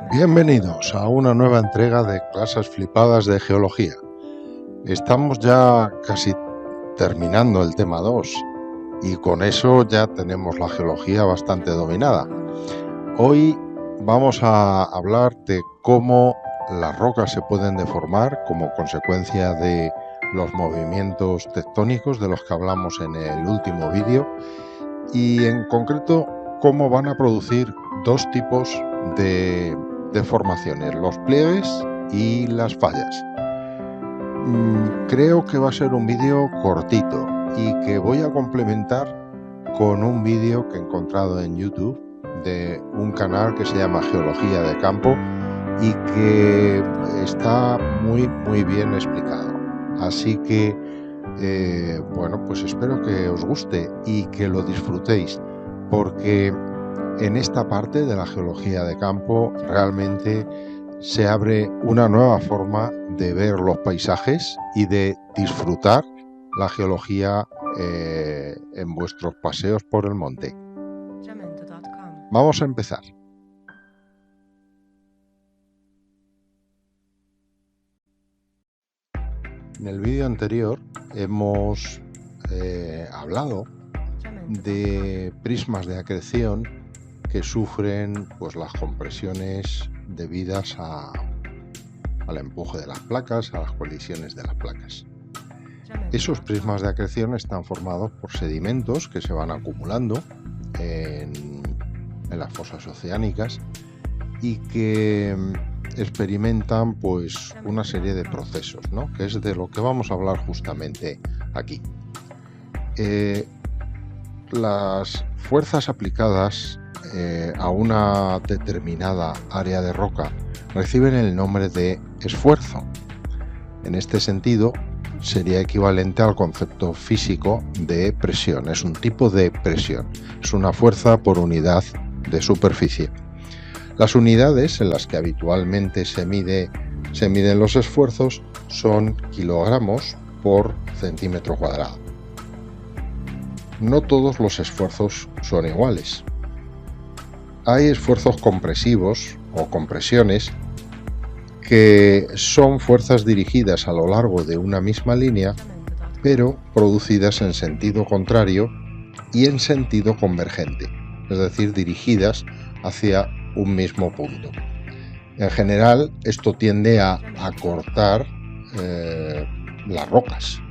Bienvenidos a una nueva entrega de clases flipadas de geología. Estamos ya casi terminando el tema 2 y con eso ya tenemos la geología bastante dominada. Hoy vamos a hablar de cómo las rocas se pueden deformar como consecuencia de los movimientos tectónicos de los que hablamos en el último vídeo y en concreto cómo van a producir dos tipos de deformaciones, los pliegues y las fallas. Creo que va a ser un vídeo cortito y que voy a complementar con un vídeo que he encontrado en YouTube de un canal que se llama Geología de Campo y que está muy bien explicado. Así que bueno, pues espero que os guste y que lo disfrutéis, porque en esta parte de la geología de campo realmente se abre una nueva forma de ver los paisajes y de disfrutar la geología en vuestros paseos por el monte. Vamos a empezar. En el vídeo anterior hemos hablado de prismas de acreción que sufren pues las compresiones debidas al empuje de las placas, a las colisiones de las placas. Esos prismas de acreción están formados por sedimentos que se van acumulando en las fosas oceánicas y que experimentan pues una serie de procesos, ¿no? Que es de lo que vamos a hablar justamente aquí. Las fuerzas aplicadas a una determinada área de roca reciben el nombre de esfuerzo. En este sentido, sería equivalente al concepto físico de presión. Es un tipo de presión, es una fuerza por unidad de superficie. Las unidades en las que habitualmente se miden los esfuerzos son kilogramos por centímetro cuadrado. No todos los esfuerzos son iguales. Hay esfuerzos compresivos o compresiones que son fuerzas dirigidas a lo largo de una misma línea, pero producidas en sentido contrario y en sentido convergente, es decir, dirigidas hacia un mismo punto. En general, esto tiende a acortar las rocas.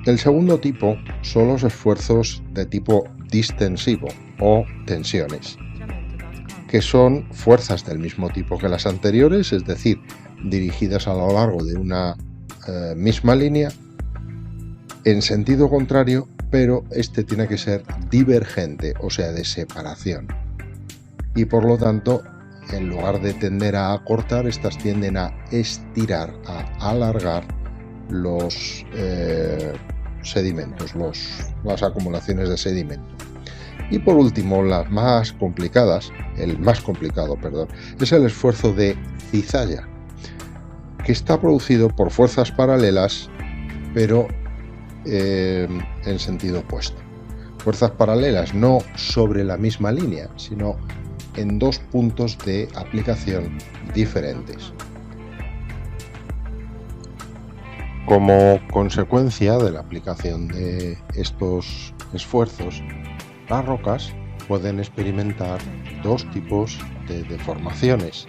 El segundo tipo son los esfuerzos de tipo distensivo o tensiones, que son fuerzas del mismo tipo que las anteriores, es decir, dirigidas a lo largo de una misma línea en sentido contrario, pero este tiene que ser divergente, o sea, de separación. Y por lo tanto, en lugar de tender a acortar, estas tienden a estirar, a alargar los sedimentos, las acumulaciones de sedimento. Y por último, las más complicadas, el más complicado, es el esfuerzo de cizalla, que está producido por fuerzas paralelas, pero en sentido opuesto. Fuerzas paralelas no sobre la misma línea, sino en dos puntos de aplicación diferentes. Como consecuencia de la aplicación de estos esfuerzos, las rocas pueden experimentar dos tipos de deformaciones.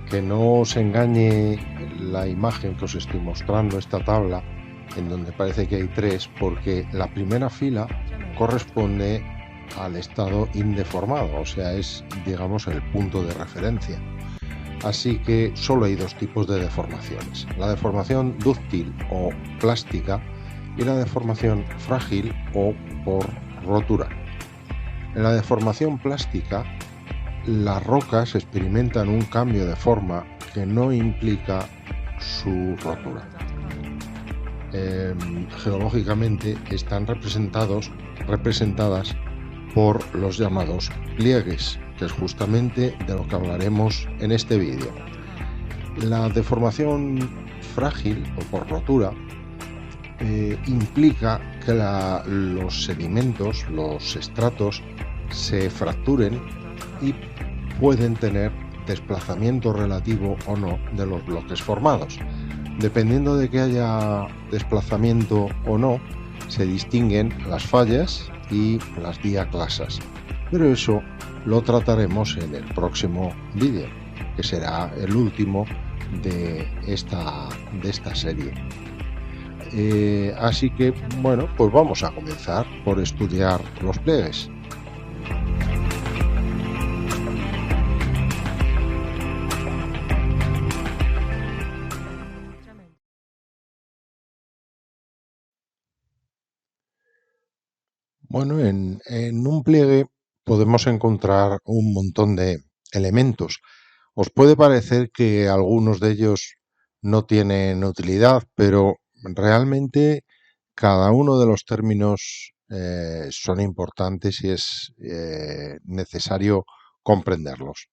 Que no os engañe la imagen que os estoy mostrando, esta tabla, en donde parece que hay tres, porque la primera fila corresponde al estado indeformado, o sea, es, digamos, el punto de referencia. Así que solo hay dos tipos de deformaciones: la deformación dúctil o plástica y la deformación frágil o por rotura. En la deformación plástica, las rocas experimentan un cambio de forma que no implica su rotura. Geológicamente están representadas por los llamados pliegues, que es justamente de lo que hablaremos en este vídeo. La deformación frágil o por rotura implica que los sedimentos, los estratos, se fracturen y pueden tener desplazamiento relativo o no de los bloques formados. Dependiendo de que haya desplazamiento o no, se distinguen las fallas y las diaclasas. Pero eso lo trataremos en el próximo vídeo, que será el último de esta serie. Así que, bueno, pues vamos a comenzar por estudiar los pliegues. Bueno, en un pliegue podemos encontrar un montón de elementos. Os puede parecer que algunos de ellos no tienen utilidad, pero realmente cada uno de los términos son importantes y es necesario comprenderlos.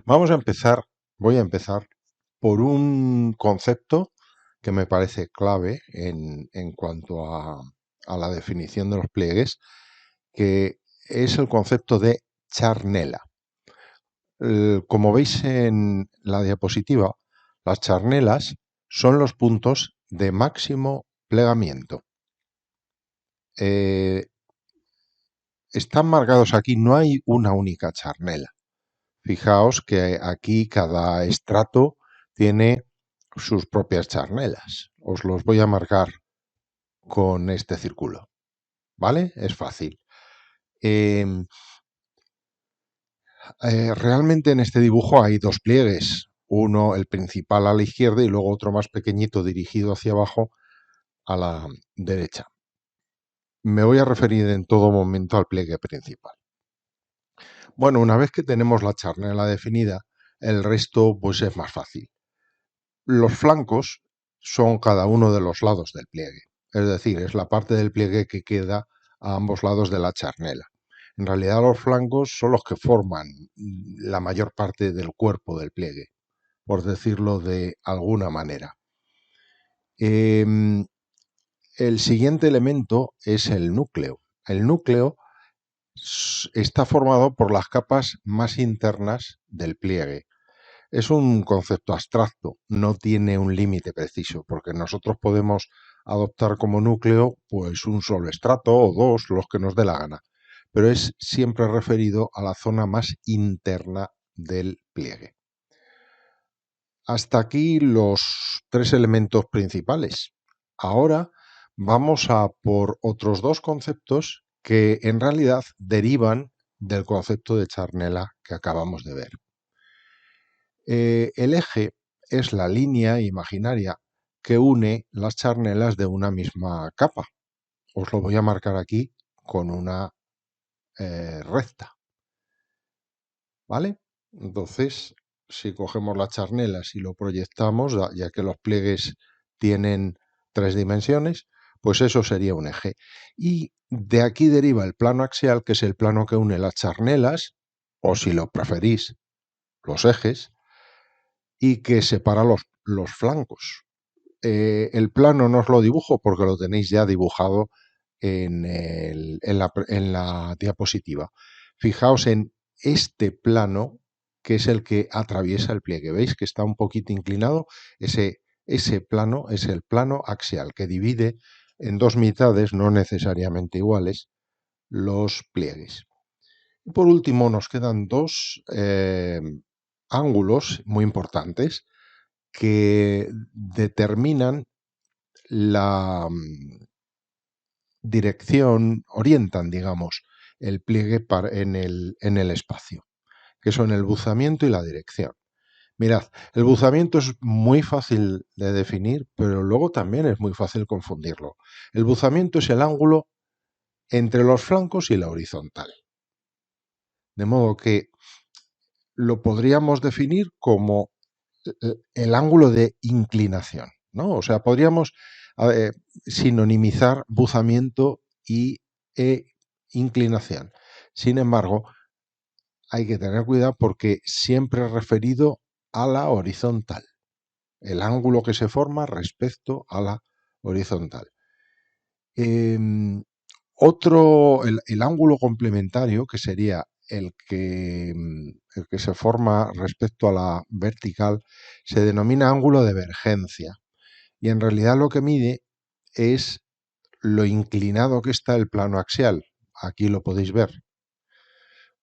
Voy a empezar por un concepto que me parece clave en cuanto a la definición de los pliegues, que es el concepto de charnela. Como veis en la diapositiva, las charnelas son los puntos de máximo plegamiento. Están marcados aquí, no hay una única charnela. Fijaos que aquí cada estrato tiene sus propias charnelas. Os los voy a marcar con este círculo, ¿vale? Es fácil. Realmente en este dibujo hay dos pliegues, uno, el principal, a la izquierda y luego otro más pequeñito dirigido hacia abajo a la derecha. Me voy a referir en todo momento al pliegue principal. Bueno, una vez que tenemos la charnela definida, el resto pues es más fácil. Los flancos son cada uno de los lados del pliegue, es decir, es la parte del pliegue que queda a ambos lados de la charnela. En realidad los flancos son los que forman la mayor parte del cuerpo del pliegue, por decirlo de alguna manera. El siguiente elemento es el núcleo. El núcleo está formado por las capas más internas del pliegue. Es un concepto abstracto, no tiene un límite preciso, porque nosotros podemos adoptar como núcleo pues un solo estrato o dos, los que nos dé la gana, pero es siempre referido a la zona más interna del pliegue. Hasta aquí los tres elementos principales. Ahora vamos a por otros dos conceptos que en realidad derivan del concepto de charnela que acabamos de ver. El eje es la línea imaginaria que une las charnelas de una misma capa. Os lo voy a marcar aquí con una recta. ¿Vale? Entonces, si cogemos las charnelas y lo proyectamos, ya que los pliegues tienen tres dimensiones, pues eso sería un eje. Y de aquí deriva el plano axial, que es el plano que une las charnelas, o si lo preferís, los ejes, y que separa los flancos. El plano no os lo dibujo porque lo tenéis ya dibujado en la diapositiva. Fijaos en este plano, que es el que atraviesa el pliegue. ¿Veis que está un poquito inclinado? Ese plano es el plano axial, que divide en dos mitades, no necesariamente iguales, los pliegues. Y por último nos quedan dos ángulos muy importantes que determinan la dirección, orientan, digamos, el pliegue en el espacio, que son el buzamiento y la dirección. Mirad, el buzamiento es muy fácil de definir, pero luego también es muy fácil confundirlo. El buzamiento es el ángulo entre los flancos y la horizontal. De modo que lo podríamos definir como el ángulo de inclinación, ¿no? O sea, podríamos sinonimizar buzamiento e inclinación. Sin embargo, hay que tener cuidado porque siempre es referido a la horizontal, el ángulo que se forma respecto a la horizontal. El ángulo complementario, que sería el que se forma respecto a la vertical se denomina ángulo de vergencia y en realidad lo que mide es lo inclinado que está el plano axial. Aquí lo podéis ver.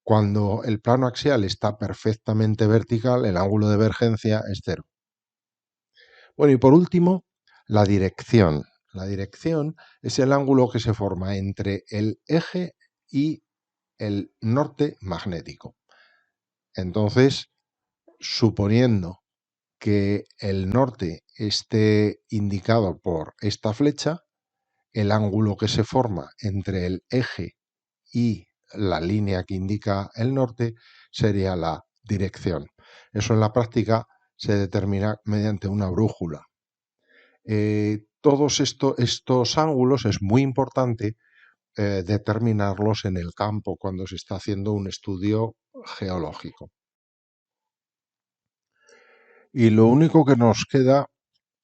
Cuando el plano axial está perfectamente vertical, el ángulo de vergencia es cero. Bueno, y por último, la dirección. La dirección es el ángulo que se forma entre el eje y el norte magnético. Entonces, suponiendo que el norte esté indicado por esta flecha, el ángulo que se forma entre el eje y la línea que indica el norte sería la dirección. Eso en la práctica se determina mediante una brújula. Todos estos ángulos es muy importante determinarlos en el campo cuando se está haciendo un estudio geológico. Y lo único que nos queda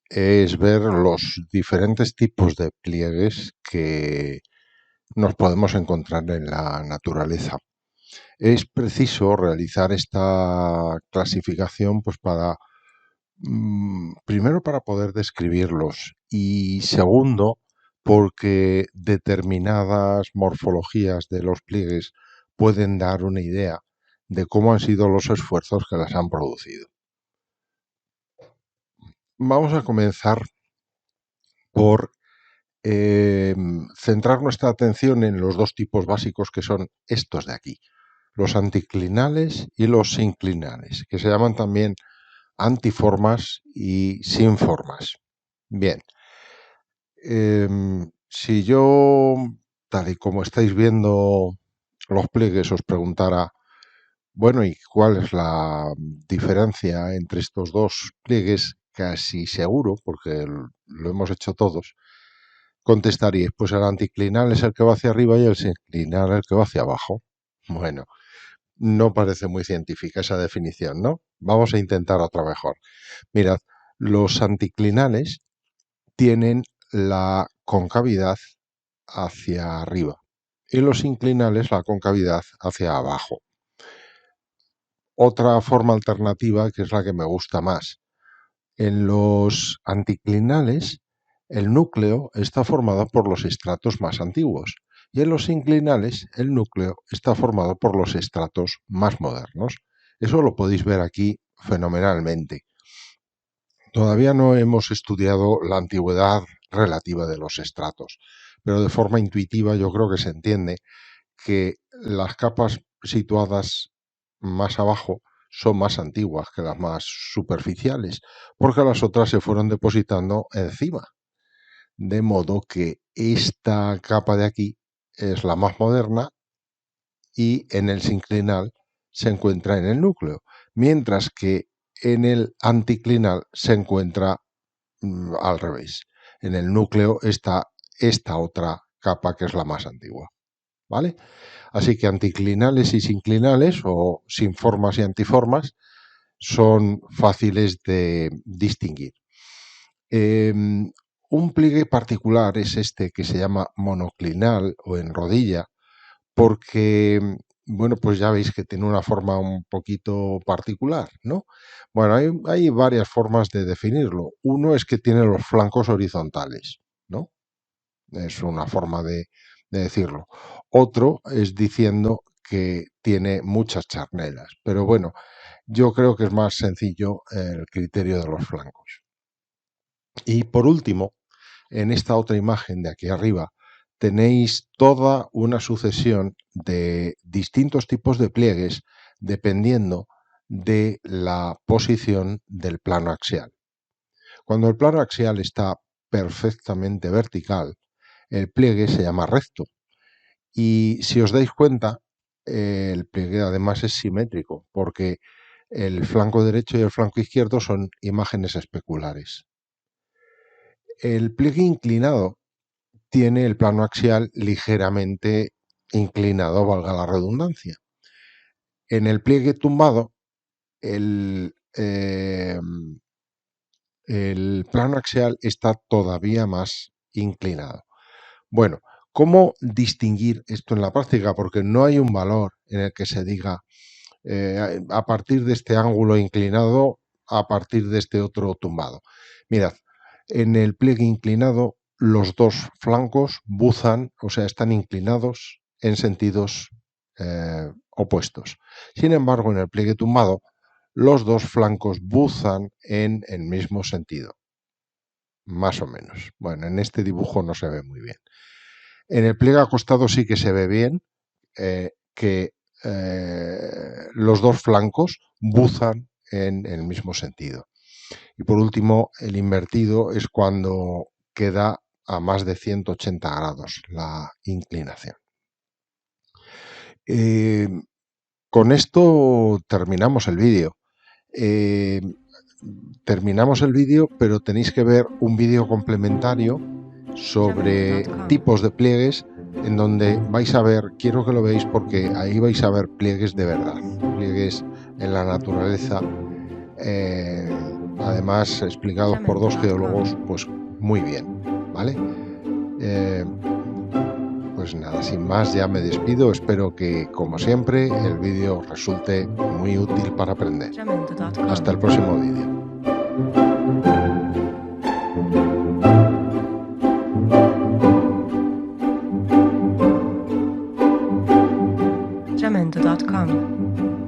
es ver los diferentes tipos de pliegues que nos podemos encontrar en la naturaleza. Es preciso realizar esta clasificación pues para primero para poder describirlos y segundo porque determinadas morfologías de los pliegues pueden dar una idea de cómo han sido los esfuerzos que las han producido. Vamos a comenzar por centrar nuestra atención en los dos tipos básicos que son estos de aquí, los anticlinales y los sinclinales, que se llaman también antiformas y sin formas. Bien, si yo, tal y como estáis viendo los pliegues, os preguntara, bueno, ¿y cuál es la diferencia entre estos dos pliegues? Casi seguro, porque lo hemos hecho todos, contestaríais, pues el anticlinal es el que va hacia arriba y el sinclinal el que va hacia abajo. Bueno, no parece muy científica esa definición, ¿no? Vamos a intentar otra mejor. Mirad, los anticlinales tienen la concavidad hacia arriba y los inclinales la concavidad hacia abajo. Otra forma alternativa, que es la que me gusta más. En los anticlinales, el núcleo está formado por los estratos más antiguos y en los inclinales, el núcleo está formado por los estratos más modernos. Eso lo podéis ver aquí fenomenalmente. Todavía no hemos estudiado la antigüedad relativa de los estratos, pero de forma intuitiva yo creo que se entiende que las capas situadas más abajo son más antiguas que las más superficiales, porque las otras se fueron depositando encima. De modo que esta capa de aquí es la más moderna y en el sinclinal se encuentra en el núcleo, mientras que en el anticlinal se encuentra al revés. En el núcleo está esta otra capa que es la más antigua. ¿Vale? Así que anticlinales y sinclinales o sin formas y antiformas son fáciles de distinguir. Un pliegue particular es este que se llama monoclinal o en rodilla, porque, bueno, pues ya veis que tiene una forma un poquito particular, ¿no? Bueno, hay varias formas de definirlo. Uno es que tiene los flancos horizontales, ¿no? Es una forma de decirlo. Otro es diciendo que tiene muchas charnelas, pero bueno, yo creo que es más sencillo el criterio de los flancos. Y por último, en esta otra imagen de aquí arriba, tenéis toda una sucesión de distintos tipos de pliegues dependiendo de la posición del plano axial. Cuando el plano axial está perfectamente vertical, el pliegue se llama recto. Y si os dais cuenta, el pliegue además es simétrico, porque el flanco derecho y el flanco izquierdo son imágenes especulares. El pliegue inclinado tiene el plano axial ligeramente inclinado, valga la redundancia. En el pliegue tumbado, el plano axial está todavía más inclinado. Bueno, ¿Cómo distinguir esto en la práctica? Porque no hay un valor en el que se diga a partir de este ángulo inclinado, a partir de este otro tumbado. Mirad, en el pliegue inclinado los dos flancos buzan, o sea, están inclinados en sentidos opuestos. Sin embargo, en el pliegue tumbado, los dos flancos buzan en el mismo sentido, más o menos. Bueno, en este dibujo no se ve muy bien. En el pliegue acostado sí que se ve bien que los dos flancos buzan en el mismo sentido. Y por último, el invertido es cuando queda a más de 180 grados la inclinación. Con esto terminamos el vídeo. Pero tenéis que ver un vídeo complementario sobre tipos de pliegues, en donde vais a ver, quiero que lo veáis porque ahí vais a ver pliegues de verdad, pliegues en la naturaleza, además explicados por dos geólogos, pues muy bien, ¿vale? Pues nada, sin más ya me despido. Espero que, como siempre, el vídeo resulte muy útil para aprender. Hasta el próximo vídeo. Jamendo.com